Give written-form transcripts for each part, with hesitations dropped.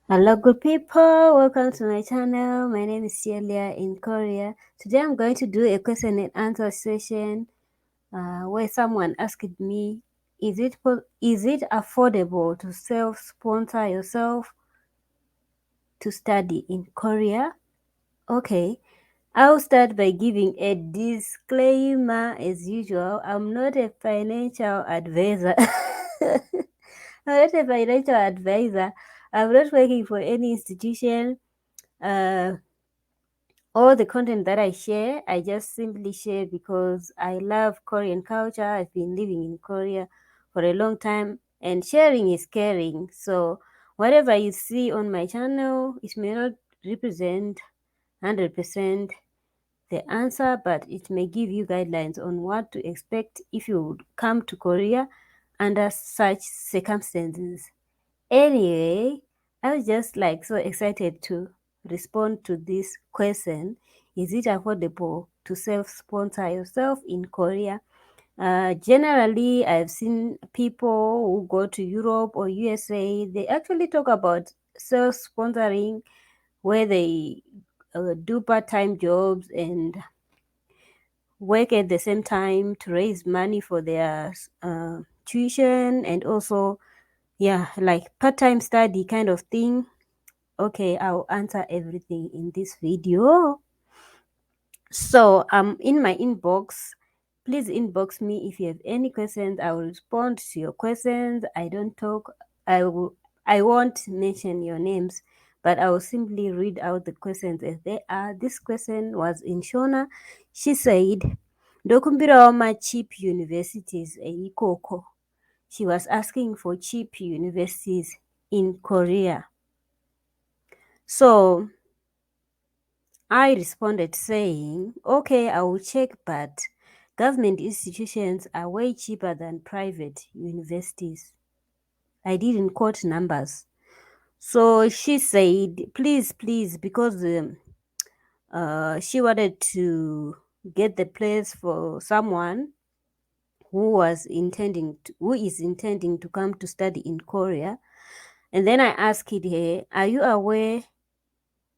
Hello, good people. Welcome to my channel. My name is Shiyelia in Korea. Today I'm going to do a question and answer session where someone asked me, is it affordable to self-sponsor yourself to study in Korea? Okay, I'll start by giving a disclaimer as usual. I'm not a financial advisor. I'm not a financial advisor. I'm not working for any institution. Uh, all the content that I share, I just simply share because I love Korean culture. I've been living in Korea for a long time, and sharing is caring. So, whatever you see on my channel, it may not represent 100% the answer, but it may give you guidelines on what to expect if you would come to Korea under such circumstances. Anyway, I was just like so excited to respond to this question. Is it affordable to self-sponsor yourself in Korea? Generally, I've seen people who go to Europe or USA, they actually talk about self-sponsoring where they do part-time jobs and work at the same time to raise money for their tuition and also, yeah, like part-time study kind of thing. Okay, I'll answer everything in this video. So in my inbox, please inbox me if you have any questions. I will respond to your questions. I don't talk. I won't mention your names, but I will simply read out the questions as they are. This question was in Shona. She said, Dokumbira my cheap universities eikoko. She was asking for cheap universities in Korea. So I responded saying, okay, I will check, but government institutions are way cheaper than private universities. I didn't quote numbers. So she said, please, because she wanted to get the place for someone who is intending to come to study in Korea. And then I asked her, are you aware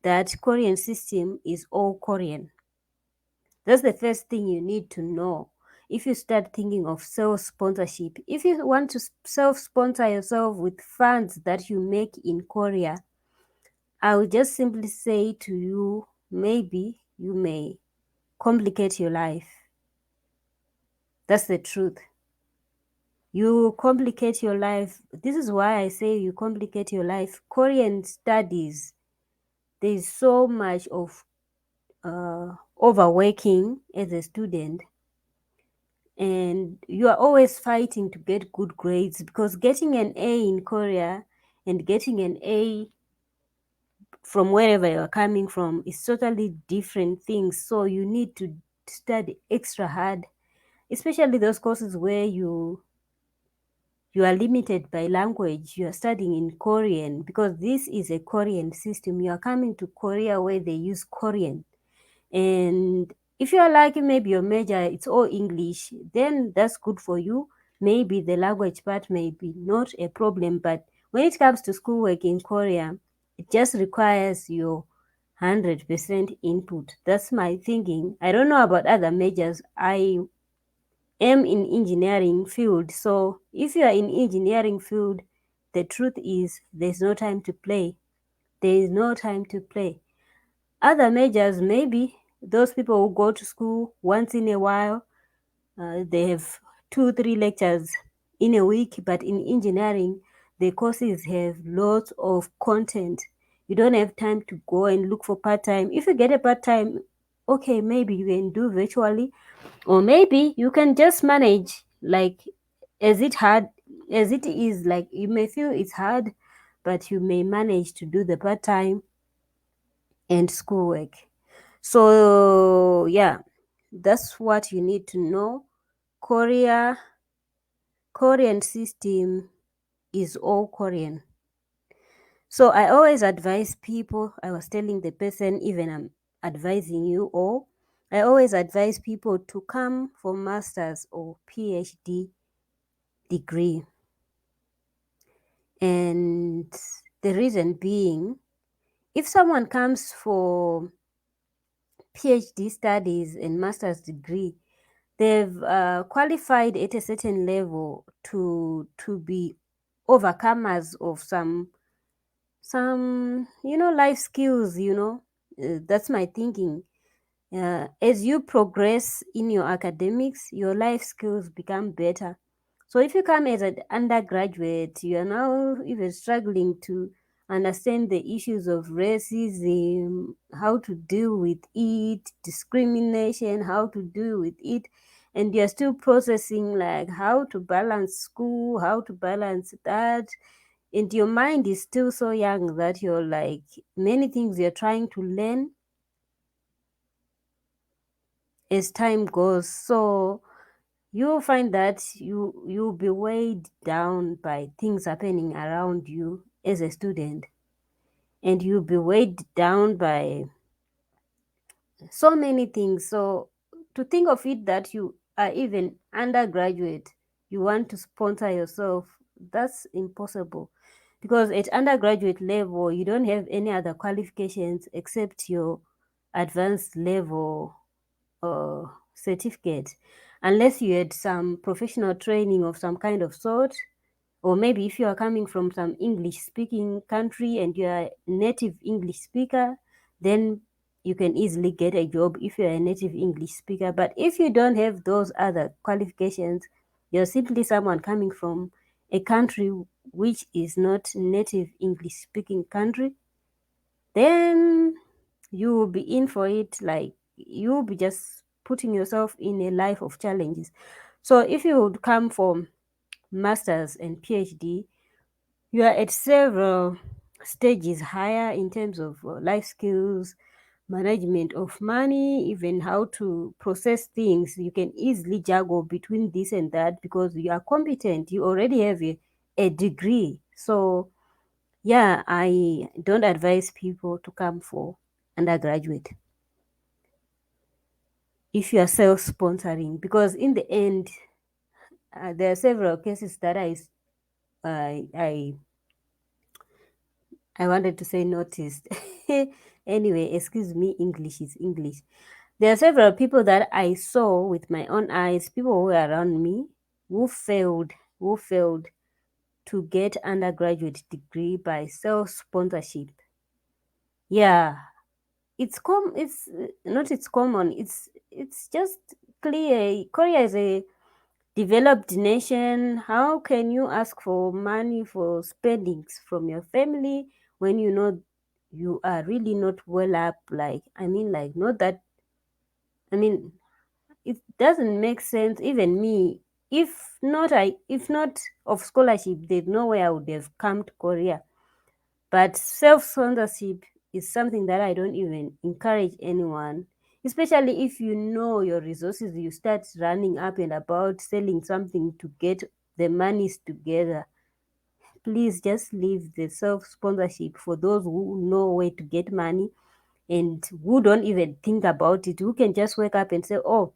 that Korean system is all Korean? That's the first thing you need to know if you start thinking of self-sponsorship. If you want to self-sponsor yourself with funds that you make in Korea, I will just simply say to you, maybe you may complicate your life. That's the truth. You complicate your life. This is why I say you complicate your life. Korean studies, there's so much of overworking as a student, and you are always fighting to get good grades, because getting an A in Korea and getting an A from wherever you're coming from is totally different things. So you need to study extra hard, especially those courses where you are limited by language. You are studying in Korean because this is a Korean system. You are coming to Korea where they use Korean. And if you are lucky, maybe your major it's all English, then that's good for you. Maybe the language part may be not a problem, but when it comes to schoolwork in Korea, it just requires your 100% input. That's my thinking. I don't know about other majors. I am in engineering field, so if you are in engineering field, the truth is there's no time to play. There is no time to play. Other majors, maybe those people who go to school once in a while, they have 2 3 lectures in a week, but in engineering the courses have lots of content. You don't have time to go and look for part-time. If you get a part-time, okay, maybe you can do virtually, or maybe you can just manage, like, as it hard as it is, like you may feel it's hard, but you may manage to do the part-time and schoolwork. So yeah, that's what you need to know. Korean system is all Korean. So I always advise people, I was telling the person, even I'm advising you all, I always advise people to come for master's or PhD degree. And The reason being, if someone comes for PhD studies and master's degree, they've qualified at a certain level to be overcomers of some life skills. That's my thinking. As you progress in your academics, your life skills become better. So if you come as an undergraduate, you are now even struggling to understand the issues of racism, how to deal with it, discrimination, how to deal with it, and you're still processing like how to balance school, how to balance that, and your mind is still so young that you're like many things you're trying to learn as time goes. So you'll find that you'll be weighed down by things happening around you as a student, and you'll be weighed down by so many things. So to think of it that you are even undergraduate, you want to sponsor yourself, that's impossible, because at undergraduate level you don't have any other qualifications except your advanced level certificate, unless you had some professional training of some kind of sort, or maybe if you are coming from some English speaking country and you are a native English speaker, then you can easily get a job if you're a native English speaker. But if you don't have those other qualifications, you're simply someone coming from a country which is not native English speaking country, then you will be in for it. Like, you will be just putting yourself in a life of challenges. So if you would come from masters and PhD, you are at several stages higher in terms of life skills, management of money, even how to process things. You can easily juggle between this and that because you are competent. You already have a degree. So yeah, I don't advise people to come for undergraduate if you are self-sponsoring, because in the end, there are several cases that I I I wanted to say noticed. Anyway, excuse me, English is English. There are several people that I saw with my own eyes, people who were around me, who failed to get undergraduate degree by self-sponsorship. Yeah, it's not it's common, it's just clear. Korea is a developed nation. How can you ask for money for spendings from your family when you know you are really not well up? Like, I mean, like, not that, I mean, it doesn't make sense. Even me, if not of scholarship, there's no way I would have come to Korea. But self-censorship is something that I don't even encourage anyone, especially if you know your resources, you start running up and about selling something to get the monies together. Please just leave the self-sponsorship for those who know where to get money and who don't even think about it, who can just wake up and say, oh,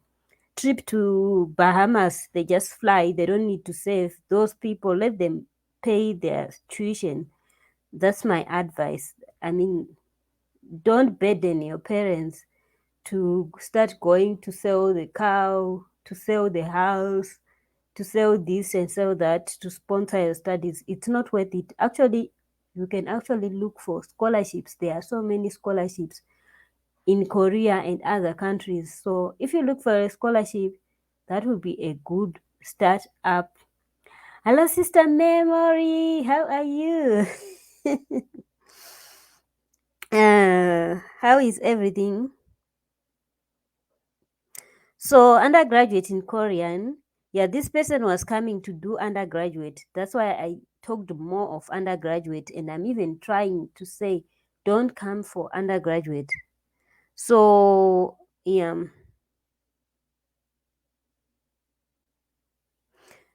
trip to Bahamas, they just fly, they don't need to save. Those people, let them pay their tuition. That's my advice. I mean, don't burden your parents to start going to sell the cow, to sell the house, to sell this and sell that to sponsor your studies. It's not worth it. Actually, you can actually look for scholarships. There are so many scholarships in Korea and other countries. So if you look for a scholarship, that would be a good start up. Hello, Sister Memory. How are you? How is everything? So, undergraduate in Korean, yeah, this person was coming to do undergraduate. That's why I talked more of undergraduate, and I'm even trying to say, don't come for undergraduate. So, yeah.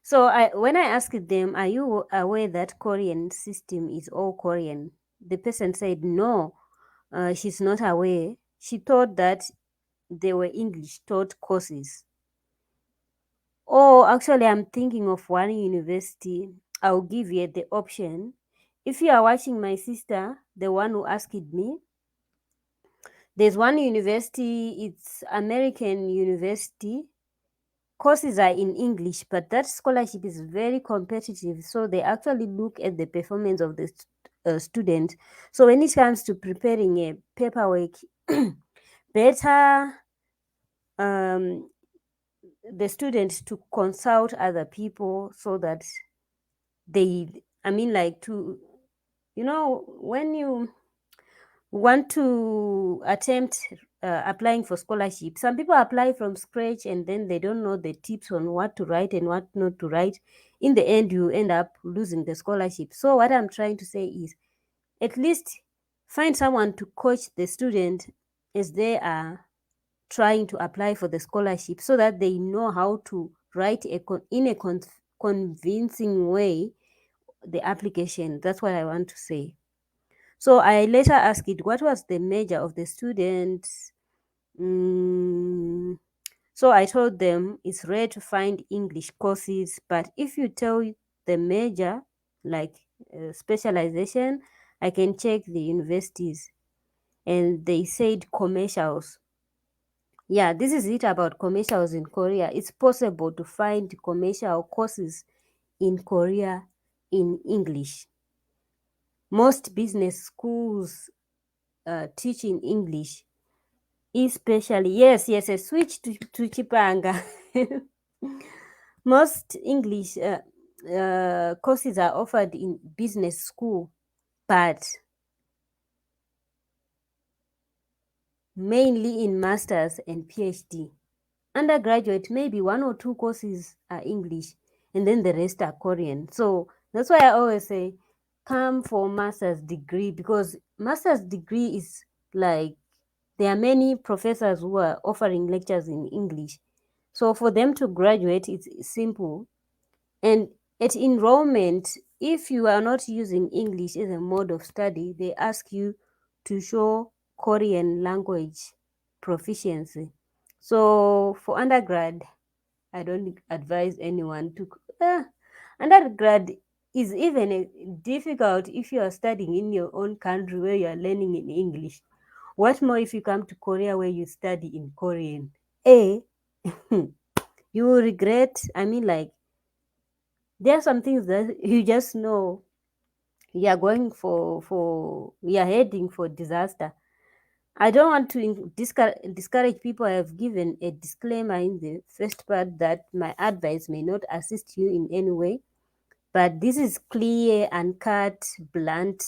So, when I asked them, are you aware that Korean system is all Korean? The person said, no, she's not aware. She thought that they were English taught courses. Oh, actually, I'm thinking of one university. I'll give you the option. if you are watching my sister, the one who asked me, there's one university, it's American university. Courses are in English, but that scholarship is very competitive. So they actually look at the performance of the student. So when it comes to preparing a paperwork, better the student to consult other people so that they, I mean, like to, when you want to attempt applying for scholarship, some people apply from scratch and then they don't know the tips on what to write and what not to write. In the end, you end up losing the scholarship. So what I'm trying to say is, at least find someone to coach the student as they are trying to apply for the scholarship, so that they know how to write in a convincing way the application. That's what I want to say. So I later asked it, what was the major of the students? So I told them it's rare to find English courses, but if you tell the major, like specialization, I can check the universities. And they said commercials. Yeah, this is it about commercials in Korea. It's possible to find commercial courses in Korea in English. Most business schools teach in English, especially, yes, switch to Chipanga. Most English courses are offered in business school, but mainly in masters and PhD. Undergraduate, maybe one or two courses are English and then the rest are Korean. So that's why I always say come for master's degree, because master's degree is like, there are many professors who are offering lectures in English. So for them to graduate, it's simple. And at enrollment, if you are not using English as a mode of study, they ask you to show Korean language proficiency. So for undergrad, I don't advise anyone to. Undergrad is even difficult if you are studying in your own country where you are learning in English. What more if you come to Korea where you study in Korean? You will regret. I mean, like, there are some things that you just know you are going you are heading for disaster. I don't want to discourage people. I have given a disclaimer in the first part that my advice may not assist you in any way, but this is clear and cut, blunt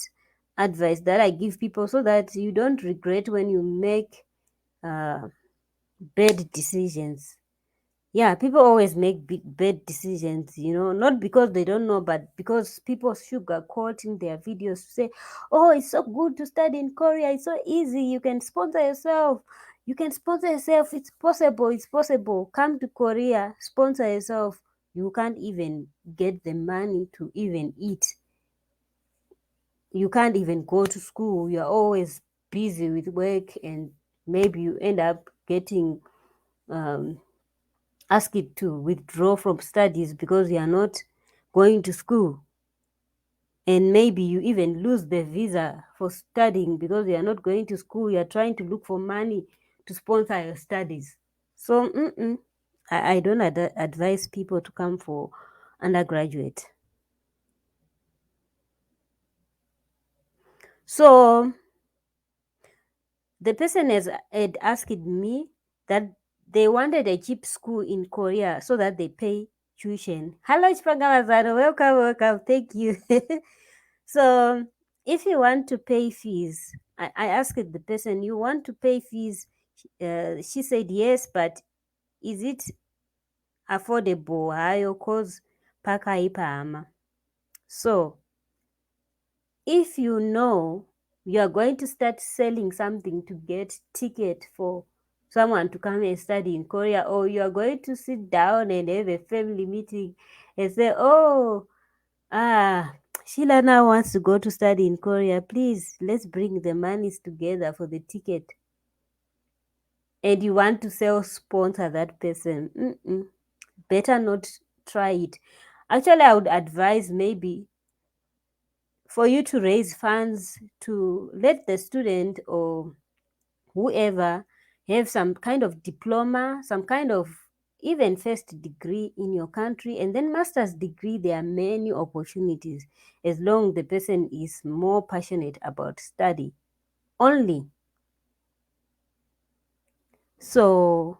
advice that I give people so that you don't regret when you make bad decisions. Yeah, people always make bad decisions, not because they don't know, but because people sugarcoat in their videos to say, oh, it's so good to study in Korea. It's so easy. You can sponsor yourself. You can sponsor yourself. It's possible. It's possible. Come to Korea, sponsor yourself. You can't even get the money to even eat. You can't even go to school. You're always busy with work, and maybe you end up getting ask it to withdraw from studies because you are not going to school. And maybe you even lose the visa for studying because you are not going to school. You are trying to look for money to sponsor your studies. So I don't advise people to come for undergraduate. So the person had asked me that they wanted a cheap school in Korea so that they pay tuition. Hello, Chipangawazano. Welcome. Thank you. So if you want to pay fees, I asked the person, you want to pay fees? She said yes, but is it affordable? Hayo cause paka ipama. So if you know you are going to start selling something to get ticket for someone to come and study in Korea, or you are going to sit down and have a family meeting and say, oh, Sheila now wants to go to study in Korea, please let's bring the monies together for the ticket, and you want to sponsor that person, better not try it. Actually, I would advise maybe for you to raise funds to let the student or whoever have some kind of diploma, some kind of even first degree in your country, and then master's degree. There are many opportunities as long the person is more passionate about study only. So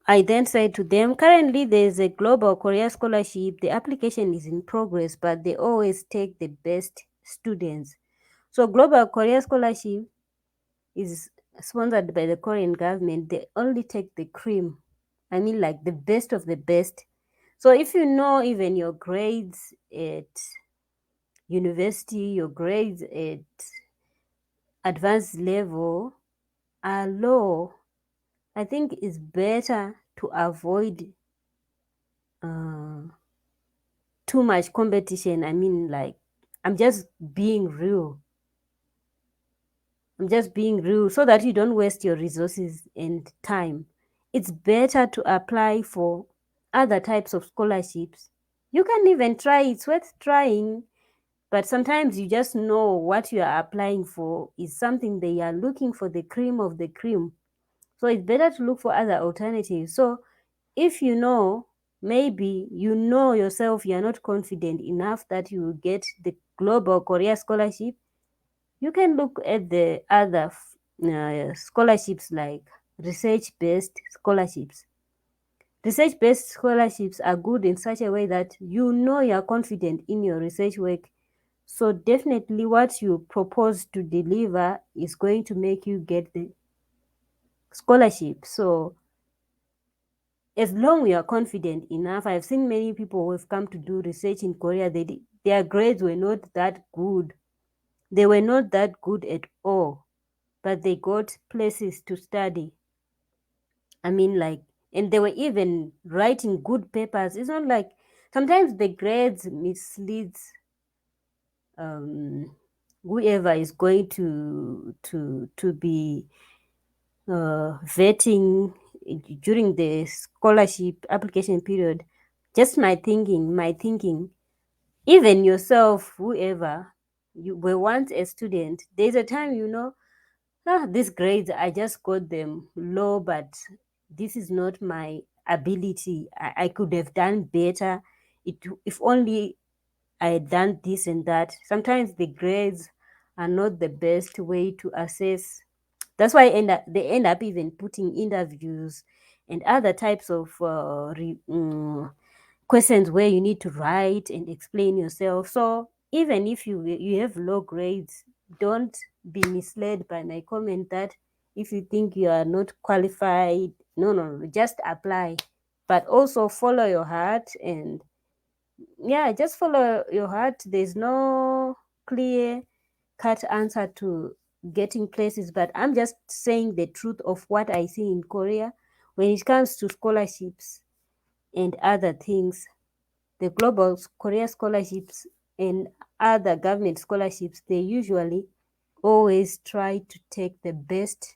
I then said to them, currently there's a global Korea scholarship. The application is in progress, but they always take the best students. So global Korea scholarship is sponsored by the Korean government. They only take the cream. I mean, like the best of the best. So if you know even your grades at university, your grades at advanced level are low, I think it's better to avoid too much competition. I mean, like, I'm just being real. I'm just being real so that you don't waste your resources and time. It's better to apply for other types of scholarships. You can even try, it's worth trying, but sometimes you just know what you are applying for is something they are looking for, the cream of the cream. So it's better to look for other alternatives. So if you know, maybe you know yourself, you're not confident enough that you will get the Global Korea Scholarship, you can look at the other scholarships like research-based scholarships. Research-based scholarships are good in such a way that you know you're confident in your research work. So definitely what you propose to deliver is going to make you get the scholarship. So as long you are confident enough, I've seen many people who have come to do research in Korea, their grades were not that good. They were not that good at all, but they got places to study. I mean, like, and they were even writing good papers. It's not like sometimes the grades misleads whoever is going to be vetting during the scholarship application period. Just my thinking, even yourself, whoever you were once a student, there's a time these grades, I just got them low, but this is not my ability. I could have done better. If only I had done this and that. Sometimes the grades are not the best way to assess. That's why they end up even putting interviews and other types of questions where you need to write and explain yourself. So even if you have low grades, don't be misled by my comment that if you think you are not qualified, no, just apply. But also follow your heart, and yeah, just follow your heart. There's no clear cut answer to getting places, but I'm just saying the truth of what I see in Korea when it comes to scholarships and other things. The global Korea scholarships and other government scholarships, they usually always try to take the best.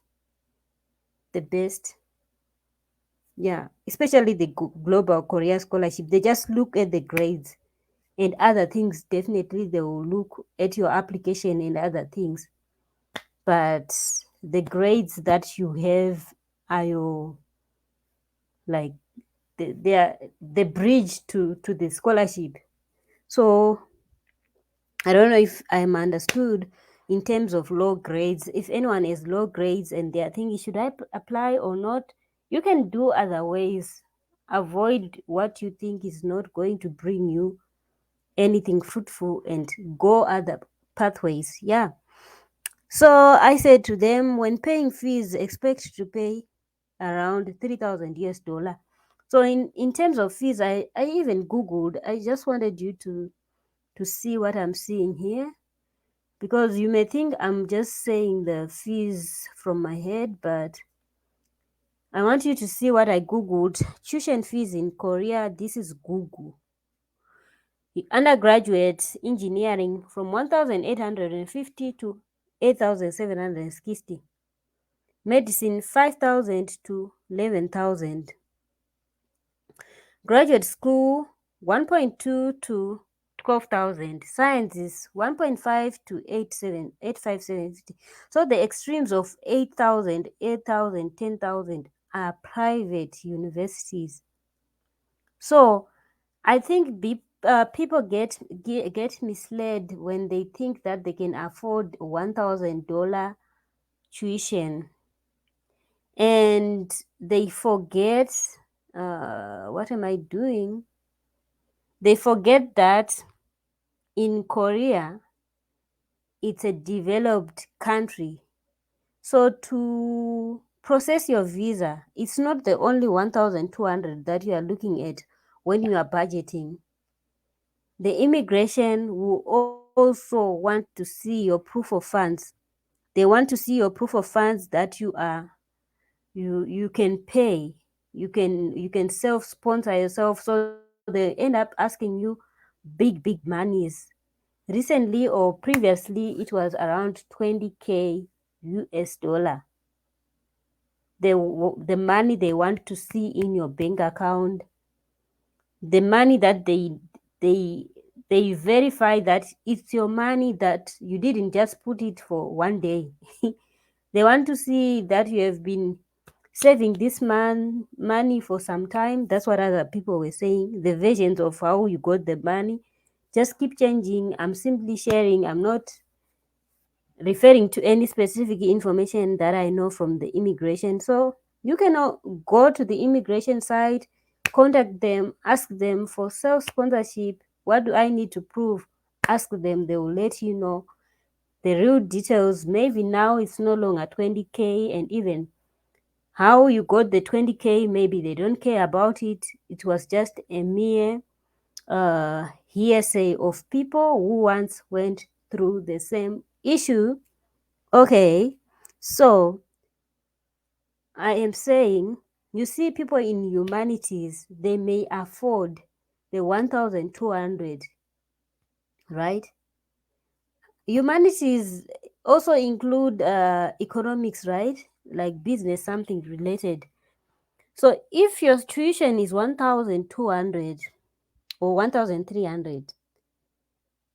Yeah, especially the global Korea scholarship. They just look at the grades and other things. Definitely, they will look at your application and other things. But the grades that you have are your, like, they are the bridge to the scholarship. So I don't know if I'm understood in terms of low grades. If anyone has low grades and they are thinking, should I apply or not? You can do other ways. Avoid what you think is not going to bring you anything fruitful and go other pathways. Yeah. So I said to them, when paying fees, expect to pay around 3,000 US dollar. So in terms of fees, I even Googled. I just wanted you to see what I'm seeing here, because you may think I'm just saying the fees from my head, but I want you to see what I Googled. Tuition fees in Korea, this is Google. Undergraduate engineering from 1,850 to 8,760. Medicine 5,000 to 11,000. Graduate school 1.2 to 12,000. Science is 1.5 to 85750. So the extremes of 8,000, 8,000, 10,000 are private universities. So I think people get misled when they think that they can afford $1,000 tuition, and they forget, what am I doing? They forget that in Korea, it's a developed country. So to process your visa, it's not the only 1,200 that you are looking at when you are budgeting. The immigration will also want to see your proof of funds. They want to see your proof of funds that you can pay. You can self-sponsor yourself. So they end up asking you big monies. Recently or previously, it was around 20K US dollar. The money they want to see in your bank account, the money that they they verify that it's your money, that you didn't just put it for one day. They want to see that you have been saving this money for some time. That's what other people were saying. The versions of how you got the money just keep changing. I'm simply sharing. I'm not referring to any specific information that I know from the immigration. So you can go to the immigration site, contact them, ask them for self-sponsorship. What do I need to prove? Ask them. They will let you know the real details. Maybe now it's no longer 20K, and even how you got the 20K, maybe they don't care about it. It was just a mere hearsay of people who once went through the same issue. Okay, so I am saying, you see, people in humanities, they may afford the 1,200, right? Humanities also include economics, right? Like business, something related. So if your tuition is 1,200 or 1,300,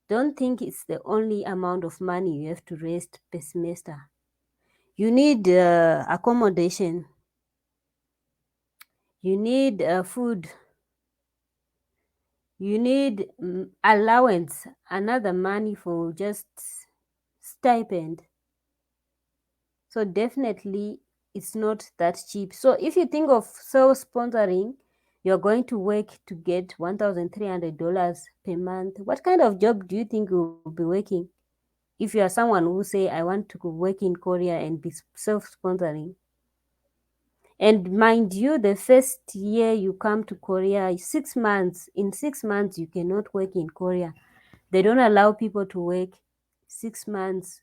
don't think it's the only amount of money you have to raise per semester. You need accommodation. You need food. You need allowance, another money for just stipend. So definitely it's not that cheap. So if you think of self-sponsoring, you're going to work to get $1,300 per month. What kind of job do you think you'll be working? If you are someone who say, I want to work in Korea and be self-sponsoring. And mind you, the first year you come to Korea, 6 months. In 6 months, you cannot work in Korea. They don't allow people to work 6 months.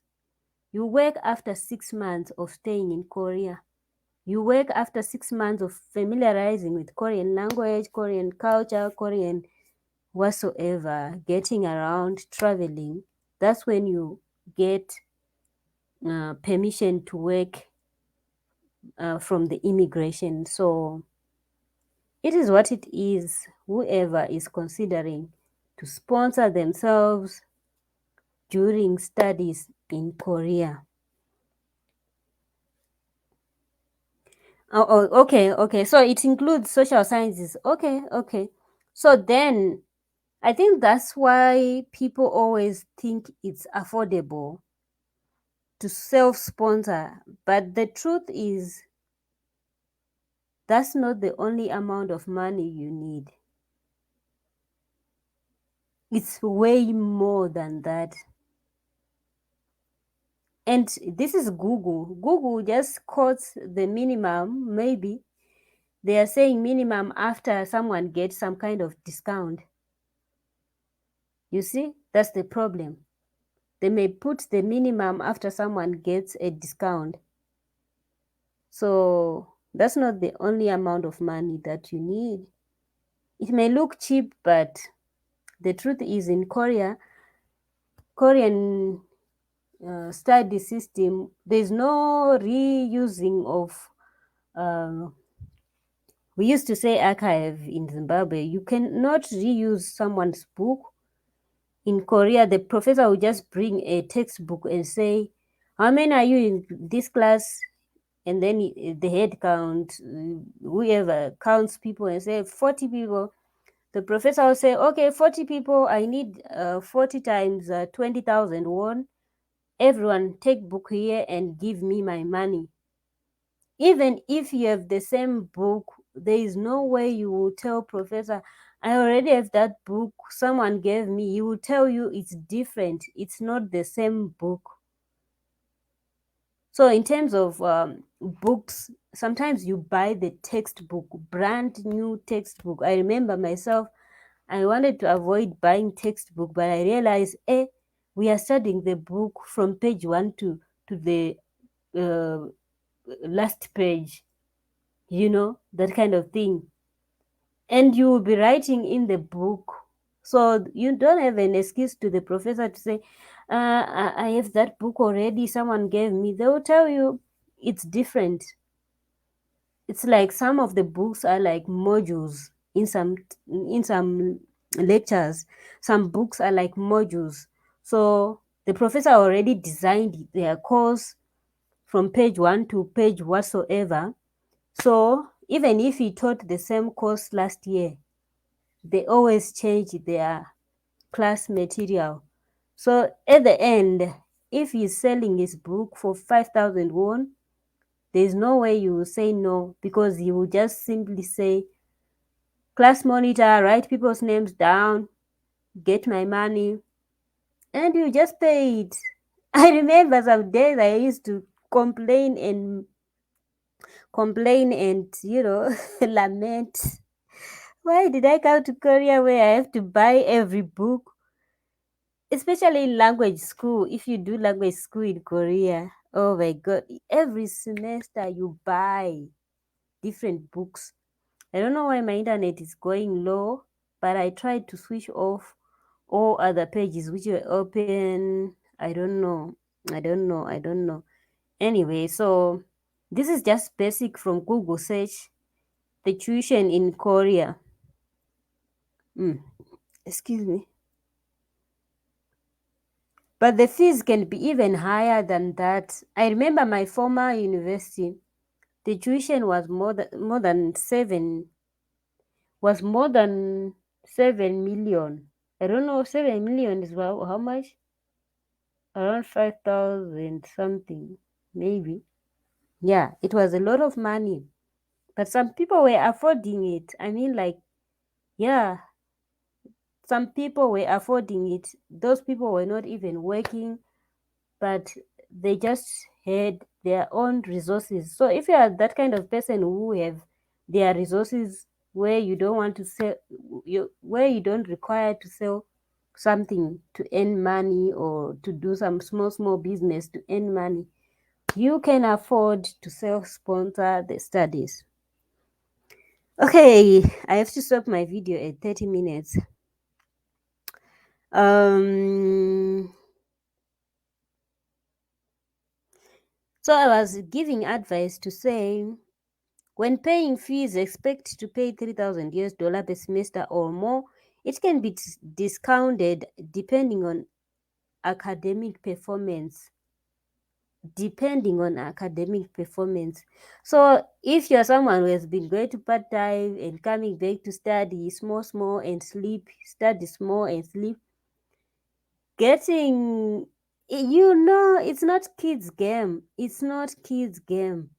You work after 6 months of staying in Korea. You work after 6 months of familiarizing with Korean language, Korean culture, Korean whatsoever, getting around, traveling. That's when you get permission to work from the immigration. So it is what it is. Whoever is considering to sponsor themselves during studies in Korea. Okay. So it includes social sciences. Okay. So then I think that's why people always think it's affordable to self-sponsor. But the truth is, that's not the only amount of money you need. It's way more than that. And this is Google. Google just quotes the minimum. Maybe they are saying minimum after someone gets some kind of discount. You see, that's the problem. They may put the minimum after someone gets a discount. So that's not the only amount of money that you need. It may look cheap, but the truth is, in Korean study system, there's no reusing of we used to say archive in Zimbabwe. You cannot reuse someone's book. in Korea, the professor will just bring a textbook and say, how many are you in this class? And then the head count, whoever counts people and say 40 people. The professor will say, okay, 40 people, I need 40 times 20,000 won. Everyone take book here and give me my money. Even if you have the same book, there is no way you will tell professor, I already have that book someone gave me. He will tell you it's different. It's not the same book. So in terms of books, sometimes you buy the textbook, brand new textbook. I remember myself, I wanted to avoid buying textbook, but I realized, we are studying the book from page 1 to the uh, last page, that kind of thing. And you will be writing in the book. So you don't have an excuse to the professor to say, I have that book already, someone gave me. They will tell you it's different. It's like some of the books are like modules in some lectures. Some books are like modules. So the professor already designed their course from page 1 to page whatsoever. So even if he taught the same course last year, they always change their class material. So at the end, if he's selling his book for 5,000 won, there's no way you will say no, because he will just simply say, class monitor, write people's names down, get my money, and you just pay it. I remember some days I used to complain and lament. Why did I come to Korea where I have to buy every book? Especially in language school. If you do language school in Korea, oh my god, every semester you buy different books. I don't know why my internet is going low, but I tried to switch off all other pages which were open. I don't know. Anyway, so this is just basic from Google search. The tuition in Korea. Excuse me. But the fees can be even higher than that. I remember my former university, the tuition was more than 7 million. I don't know, 7 million is how much? Around 5,000 something, maybe. Yeah, it was a lot of money. But some people were affording it. I mean, like, yeah, some people were affording it. Those people were not even working, but they just had their own resources. So if you are that kind of person who have their resources, where you don't want to sell, where you don't require to sell something to earn money, or to do some small business to earn money, you can afford to self-sponsor the studies. Okay, I have to stop my video at 30 minutes. So I was giving advice to say, when paying fees, expect to pay $3,000 per semester or more. It can be discounted depending on academic performance. So if you're someone who has been going to part-time and coming back to study small and sleep, study small and sleep, it's not kids game.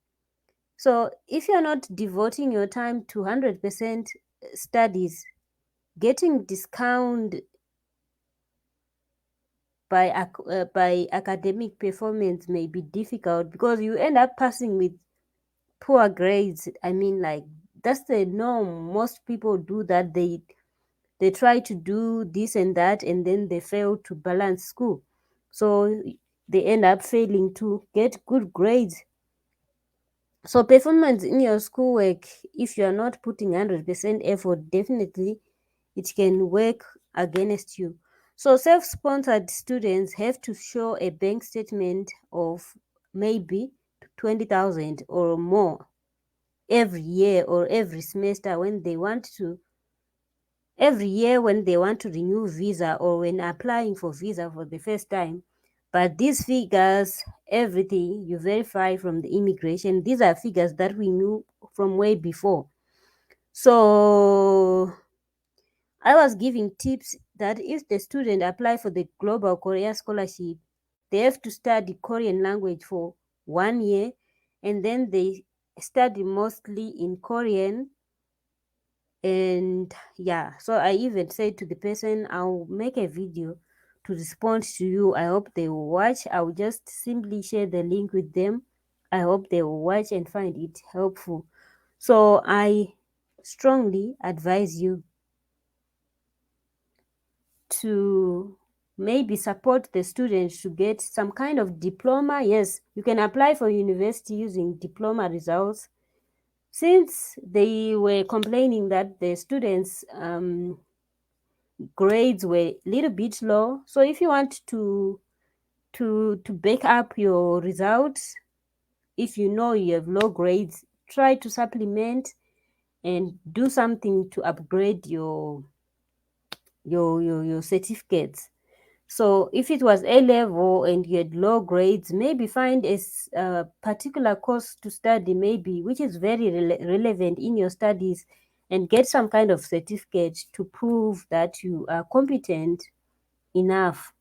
So if you're not devoting your time to 100% studies, getting discount by academic performance may be difficult, because you end up passing with poor grades. I mean, like, that's the norm. Most people do that. They try to do this and that, and then they fail to balance school. So they end up failing to get good grades. So performance in your schoolwork, if you are not putting 100% effort, definitely it can work against you. So self-sponsored students have to show a bank statement of maybe 20,000 or more every year or every semester when they want to every year when they want to renew visa or when applying for visa for the first time. But these figures, everything you verify from the immigration, these are figures that we knew from way before. So I was giving tips that if the student apply for the Global Korea Scholarship, they have to study Korean language for 1 year, and then they study mostly in Korean. And yeah, so I even said to the person, I'll make a video to respond to you. I hope they will watch. I'll just simply share the link with them. I hope they will watch and find it helpful. So I strongly advise you to maybe support the students to get some kind of diploma. Yes, you can apply for university using diploma results. Since they were complaining that the students grades were a little bit low, so if you want to back up your results, if you know you have low grades, try to supplement and do something to upgrade your certificates. So if it was A level and you had low grades, maybe find a particular course to study, maybe which is very relevant in your studies, and get some kind of certificate to prove that you are competent enough.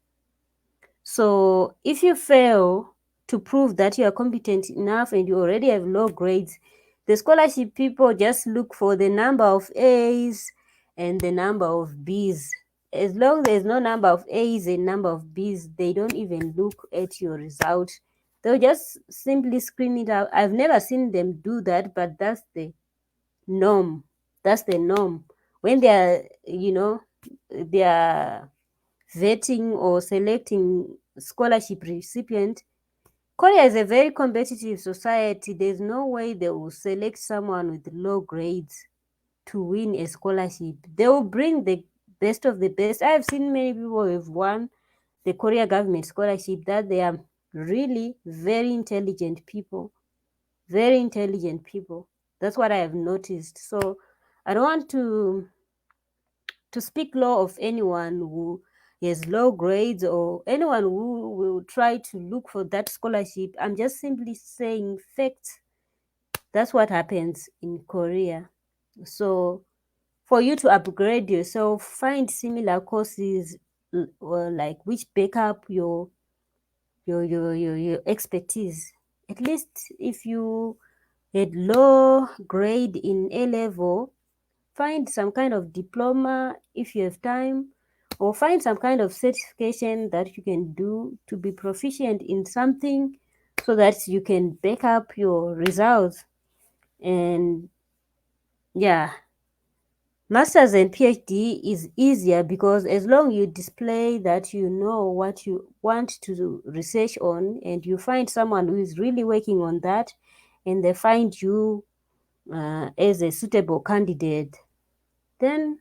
So if you fail to prove that you are competent enough and you already have low grades, the scholarship people just look for the number of A's and the number of B's. As long as there's no number of A's and number of B's, they don't even look at your result. They'll just simply screen it out. I've never seen them do that, but that's the norm. That's the norm. When they are, they are vetting or selecting scholarship recipient, Korea is a very competitive society. There's no way they will select someone with low grades to win a scholarship. They will bring the best of the best. I have seen many people who have won the Korea government scholarship that they are really very intelligent people. Very intelligent people. That's what I have noticed. So I don't want to speak low of anyone who has low grades or anyone who will try to look for that scholarship. I'm just simply saying facts. That's what happens in Korea. So for you to upgrade yourself, find similar courses or like which back up your expertise. At least if you had low grade in A level, find some kind of diploma if you have time, or find some kind of certification that you can do to be proficient in something so that you can back up your results. And yeah, masters and PhD is easier because as long you display that you know what you want to research on and you find someone who is really working on that and they find you as a suitable candidate, then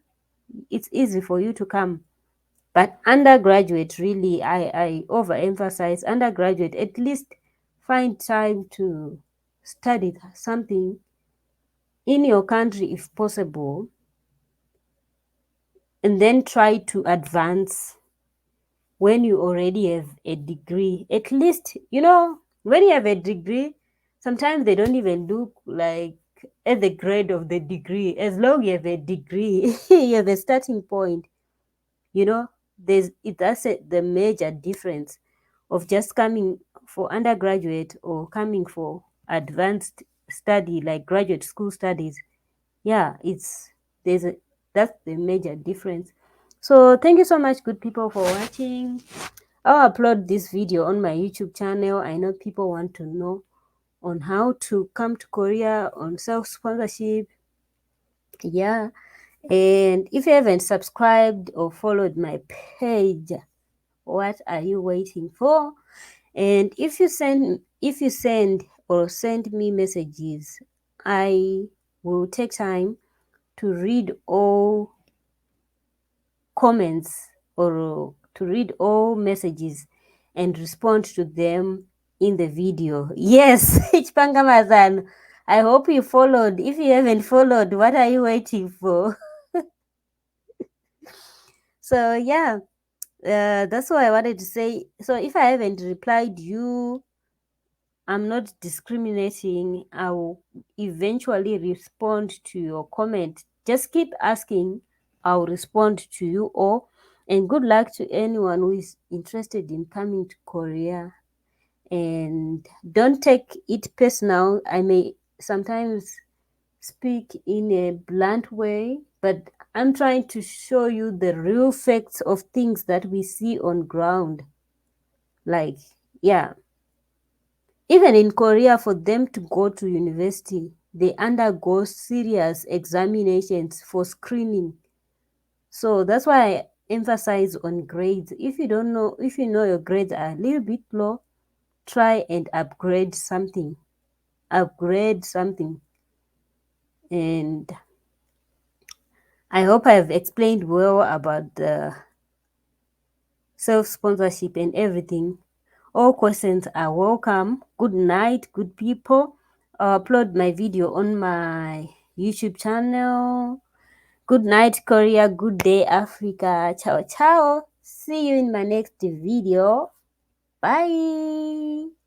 it's easy for you to come. But undergraduate, really, I overemphasize undergraduate, at least find time to study something in your country if possible, and then try to advance when you already have a degree. At least, when you have a degree, sometimes they don't even look like at the grade of the degree. As long you have a degree, you have a starting point. That's the major difference of just coming for undergraduate or coming for advanced study like graduate school studies. Yeah, there's a that's the major difference. So thank you so much, good people, for watching. I'll upload this video on my YouTube channel. I know people want to know on how to come to Korea on self-sponsorship. Yeah. And if you haven't subscribed or followed my page, what are you waiting for? And if you send or send me messages, I will take time to read all comments or to read all messages and respond to them in the video. Yes, Ichpangamazan. I hope you followed. If you haven't followed, what are you waiting for? So yeah, that's what I wanted to say. So if I haven't replied you, I'm not discriminating. I will eventually respond to your comment. Just keep asking. I'll respond to you all. And good luck to anyone who is interested in coming to Korea. And don't take it personal. I may sometimes speak in a blunt way, but I'm trying to show you the real facts of things that we see on ground. Like, yeah, even in Korea, for them to go to university, they undergo serious examinations for screening. So that's why I emphasize on grades. If you don't know, if you know your grades are a little bit low, try and upgrade something. Upgrade something. And I hope I've explained well about the self-sponsorship and everything. All questions are welcome. Good night, good people. I'll upload my video on my YouTube channel. Good night, Korea. Good day, Africa. Ciao, ciao. See you in my next video. Bye.